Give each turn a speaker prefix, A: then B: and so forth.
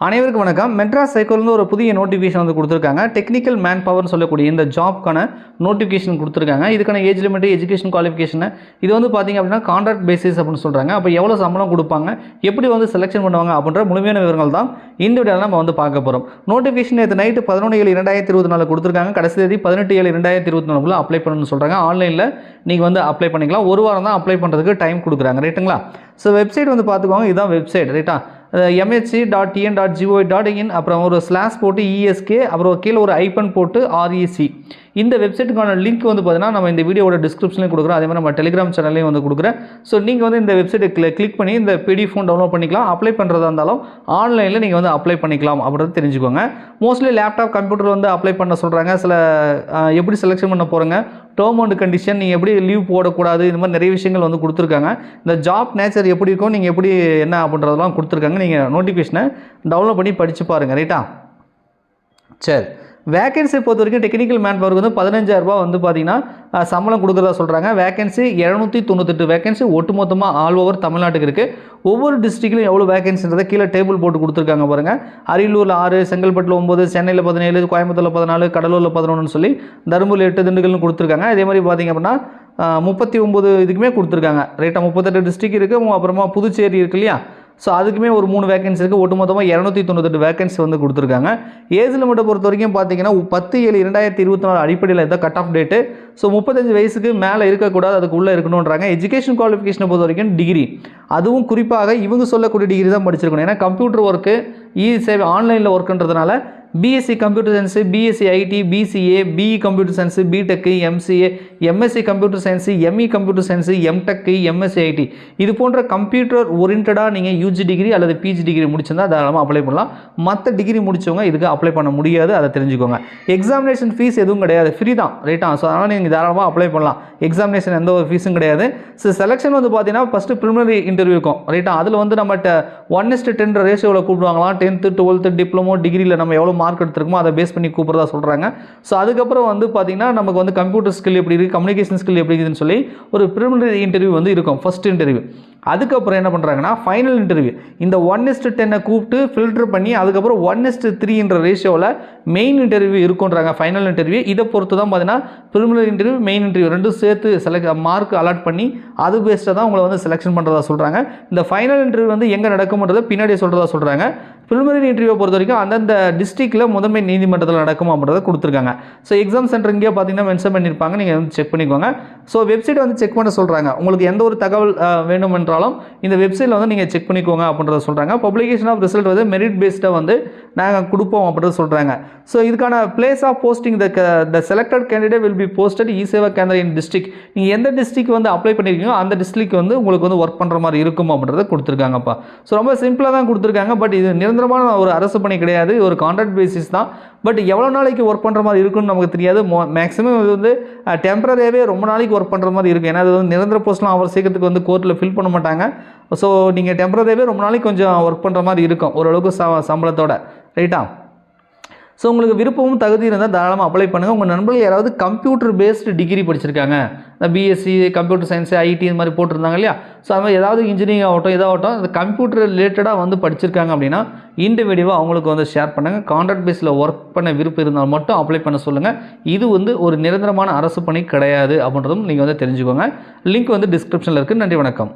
A: அனைவருக்கும் வணக்கம். மெட்ராஸ் சைக்கோலேருந்து ஒரு புதிய நோட்டிஃபிகேஷன் வந்து கொடுத்துருக்காங்க. டெக்னிக்கல் மேன் பவர்னு சொல்லக்கூடிய இந்த ஜாப்க்கான நோட்டிஃபிகேஷன் கொடுத்துருக்காங்க. இதுக்கான ஏஜ் லிமிட், எஜுகேஷன் குவாலிஃபிகேஷன் இது வந்து பார்த்திங்க அப்படின்னா கான்ட்ராக்ட் பேசிஸ் அப்படின்னு சொல்கிறாங்க. அப்போ எவ்வளோ சம்பளம் கொடுப்பாங்க, எப்படி வந்து செலெக்ஷன் பண்ணுவாங்க அப்படின்ற முழுமையான விவரங்கள் தான் இந்த வீடியோவில் நம்ம வந்து பார்க்க போகிறோம். நோட்டிஃபிகேஷன் நேற்று நைட்டு 11/7/2024 கொடுத்துருக்காங்க. கடைசி தேதி 18/7/2024 அப்ளை பண்ணணும்னு சொல்கிறாங்க. ஆன்லைனில் நீங்கள் வந்து அப்ளை பண்ணிக்கலாம். ஒரு வாரம் தான் அப்ளை பண்ணுறதுக்கு டைம் கொடுக்குறாங்க. ரைட்டுங்களா? ஸோ வெப்சைட் வந்து பார்த்துக்கோங்க. இதுதான் வெப்சைட். ரைட்டா? mhc.tn.gov.in அப்புறம் ஒரு ஸ்லாஷ் போட்டு ESK அப்புறம் கீழே ஒரு ஐபன் போட்டு REC. இந்த வெப்சைட்டுக்கான லிங்க் வந்து பார்த்தீங்கன்னா நம்ம இந்த வீடியோட டிஸ்கிரிப்ஷன்லையும் கொடுக்குறோம். அதே மாதிரி நம்ம டெலிகிராம் சேனல்லையும் வந்து கொடுக்குறேன். ஸோ நீங்கள் வந்து இந்த வெப்சைட்டை கிளிக் பண்ணி இந்த PDF டவுன்லோட் பண்ணிக்கலாம். அப்ளை பண்ணுறதா இருந்தாலும் ஆன்லைனில் நீங்கள் வந்து அப்ளை பண்ணிக்கலாம் அப்படின்றது தெரிஞ்சுக்கோங்க. மோஸ்ட்லி லேப்டாப், கம்ப்யூட்டர் வந்து அப்ளை பண்ண சொல்கிறாங்க. சில எப்படி செலெக்ஷன் பண்ண போகிறோங்க, டேர்ம் அண்ட் கண்டிஷன், நீங்கள் எப்படி லீவ் போடக்கூடாது, இந்த மாதிரி நிறைய விஷயங்கள் வந்து கொடுத்துருக்காங்க. இந்த ஜாப் நேச்சர் எப்படி இருக்கும், நீங்கள் எப்படி என்ன அப்படின்றதெல்லாம் கொடுத்துருக்காங்க. நீங்கள் நோட்டிஃபிகேஷனை டவுன்லோட் பண்ணி படித்து பாருங்கள். ரைட்டா? சரி, வேகன்சி பொறுத்த வரைக்கும் டெக்னிக்கல் மேன் பவருக்கு வந்து 15,000 ரூபா வந்து பார்த்தீங்கன்னா சம்பளம் கொடுக்குறதா சொல்கிறாங்க. வேகன்சி 798 வேகன்சி ஒட்டுமொத்தமாக ஆல் ஓவர் தமிழ்நாட்டுக்கு இருக்குது. ஒவ்வொரு டிஸ்ட்ரிக்ட்லையும் எவ்வளோ வேகன்சின்றதை கீழே டேபிள் போட்டு கொடுத்துருக்காங்க பாருங்கள். அரியலூரில் 6, செங்கல்பட்டில் 9, சென்னையில் 17, கோயம்புத்தூரில் 14, கடலூரில் 11 சொல்லி தருமபுரியில் 8, திண்டுக்கல்னு கொடுத்துருக்காங்க. இதே மாதிரி பார்த்திங்க அப்படின்னா 39 இதுக்குமே கொடுத்துருக்காங்க. ரைட்டாக 38 டிஸ்ட்ரிக்ட் இருக்குது. அப்புறமா புதுச்சேரி இருக்குது இல்லையா? ஸோ அதுக்குமே ஒரு 3 வேகன்சி இருக்குது. ஒட்டுமொத்தமாக 298 வேகன்சி வந்து கொடுத்துருக்காங்க. ஏஜ் லிமிட்டை பொறுத்த வரைக்கும் பார்த்தீங்கன்னா 10/7/2024 அடிப்படையில் இதான் கட் ஆஃப் டேட்டு. ஸோ 35 வயசுக்கு மேலே இருக்கக்கூடாது, அதுக்குள்ளே இருக்கணுன்றாங்க. எஜுகேஷன் குவாலிஃபிகேஷனை பொறுத்த வரைக்கும் டிகிரி, அதுவும் குறிப்பாக இவங்க சொல்லக்கூடிய டிகிரி தான் படிச்சிருக்கணும். ஏன்னா கம்ப்யூட்டர் ஒர்க்கு, சேவை ஆன்லைனில் ஒர்க்குன்றதுனால BSc computer science, BSc IT, BCA, BE computer science, BTech, MCA, MSc computer science, ME computer science, MTech, MSc IT இது போன்ற கம்ப்யூட்டர் ஓரியன்டாக நீங்கள் UG டிகிரி அல்லது PG டிகிரி முடிச்சிருந்தால் தாராளமாக அப்ளை பண்ணலாம். மற்ற டிகிரி முடித்தவங்க இதுக்கு அப்ளை பண்ண முடியாது, அதை தெரிஞ்சுக்கோங்க. எக்ஸாமினேஷன் ஃபீஸ் எதுவும் கிடையாது, ஃப்ரீ தான். ரைட்டா? ஸோ அதனால் நீங்கள் தாராளமாக அப்ளை பண்ணலாம். எக்ஸாமினேஷன் எந்த ஒரு ஃபீஸும் கிடையாது. ஸோ செலெக்ஷன் வந்து பார்த்தீங்கன்னா ஃபஸ்ட்டு ப்ரிலிமினரி இன்டர்வியூ இருக்கும். ரைட்டா? அதில் வந்து நம்மகிட்ட 1:10 ரேஷியோவில் கூப்பிடுவாங்களாம். 10th, 12th, டிப்ளமோ, டிகிரியில் நம்ம எவ்வளோ மார்க் எடுத்துருக்கோமோ அதை பேஸ் பண்ணி கூப்பிட்றதா சொல்கிறாங்க. ஸோ அதுக்கப்புறம் வந்து பார்த்திங்கன்னா நமக்கு வந்து கம்ப்யூட்டர் ஸ்கில் எப்படி இருக்குது, கம்யூனிகேஷன் ஸ்கில் எப்படி இருக்குதுன்னு சொல்லி ஒரு ப்ரிலிமினரி இன்டர்வியூ வந்து இருக்கும், ஃபஸ்ட் இன்டர்வியூ. அதுக்கப்புறம் என்ன பண்ணுறாங்கன்னா ஃபைனல் இன்டர்வியூ. இந்த 1:10 கூப்பிட்டு ஃபில்டர் பண்ணி அதுக்கப்புறம் 1:3 ரேஷியோவில் மெயின் இன்டர்வியூ இருக்குன்றாங்க, ஃபைனல் இன்டர்வியூ. இதை பொறுத்து தான் பார்த்தீங்கன்னா ப்ரிலிமினரி இன்டர்வியூ, மெயின் இன்டர்வியூ ரெண்டும் சேர்த்து மார்க் அலாட் பண்ணி அது பேஸ்டாக தான் உங்களை வந்து செலெக்ஷன் பண்ணுறதா சொல்கிறாங்க. இந்த ஃபைனல் இன்டர்வியூ வந்து எங்கே நடக்கும்ன்றதை பின்னாடி சொல்கிறதா சொல்கிறாங்க. ப்ரிலிமினரி இன்டர்வியூ பொறுத்த வரைக்கும் அந்தந்த டிஸ்ட்ரிக்டில் முதன்மை நீதிமன்றத்தில் நடக்கும் அப்படின்றத கொடுத்துருக்காங்க. ஸோ எக்ஸாம் சென்டர் இங்கே பார்த்தீங்கன்னா மென்ஷன் பண்ணியிருப்பாங்க, நீங்கள் வந்து செக் பண்ணிக்கோங்க. ஸோ வெப்சைட் வந்து செக் பண்ண சொல்கிறாங்க. உங்களுக்கு எந்த ஒரு தகவல் வேணும் என்றாலும் இந்த வெப்சைட்டில் வந்து நீங்கள் செக் பண்ணிக்கோங்க அப்படின்றத சொல்கிறாங்க. பப்ளிகேஷன் ஆஃப் ரிசல்ட் வந்து மெரிட் பேஸ்டாக வந்து நாங்கள் கொடுப்போம் அப்படின்றத சொல்கிறாங்க. ஸோ இதுக்கான place of posting the selected candidate will be posted e-Seva Kendra in district. நீங்கள் எந்த டிஸ்ட்ரிக்ட் வந்து அப்ளை பண்ணியிருக்கீங்களோ அந்த டிஸ்ட்ரிக்ட் வந்து உங்களுக்கு வந்து ஒர்க் பண்ணுற மாதிரி இருக்கும் அப்படின்றத கொடுத்துருக்காங்கப்பா. ஸோ ரொம்ப சிம்பிளாக தான் கொடுத்துருக்காங்க. பட் இது நிரந்தரமான ஒரு அரசு பணி கிடையாது, ஒரு கான்ட்ராக்ட் பேசிஸ் தான். பட் எவ்வளோ நாளைக்கு ஒர்க் பண்ணுற மாதிரி இருக்குன்னு நமக்கு தெரியாது. மேக்ஸிமம் இது வந்து டெம்பரரியாகவே ரொம்ப நாளைக்கு ஒர்க் பண்ணுற மாதிரி இருக்கும். ஏன்னா அது வந்து நிரந்தர போஸ்ட்லாம் அவர் சீக்கிரத்துக்கு வந்து கோர்ட்டில் ஃபில் பண்ண மாட்டாங்க. ஸோ நீங்கள் டெம்பரரியாகவே ரொம்ப நாளைக்கு கொஞ்சம் ஒர்க் பண்ணுற மாதிரி இருக்கும், ஓரளவுக்கு சம்பளத்தோட. ரைட்டா? ஸோ உங்களுக்கு விருப்பமும் தகுதி இருந்தால் தாராளமாக அப்ளை பண்ணுங்கள். உங்கள் நண்பர்கள் யாராவது கம்ப்யூட்டர் பேஸ்டு டிகிரி படிச்சிருக்காங்க, BSc கம்ப்யூட்டர் சயின்ஸ், IT இது மாதிரி போட்டிருந்தாங்க இல்லையா? ஸோ அது மாதிரி ஏதாவது இன்ஜினியரிங் ஆகட்டும், இதாகட்டும், அந்த கம்ப்யூட்டர் ரிலேட்டடாக வந்து படிச்சிருக்காங்க அப்படின்னா இந்த வீடியோவை அவங்களுக்கு வந்து ஷேர் பண்ணுங்கள். கான்ட்ராக்ட் பேஸில் ஒர்க் பண்ண விருப்பம் இருந்தால் மட்டும் அப்ளை பண்ண சொல்லுங்கள். இது வந்து ஒரு நிரந்தரமான அரசு பணி கிடையாது அப்படின்றதும் நீங்கள் வந்து தெரிஞ்சுக்கோங்க. லிங்க் வந்து டிஸ்கிரிப்ஷனில் இருக்குது. நன்றி, வணக்கம்.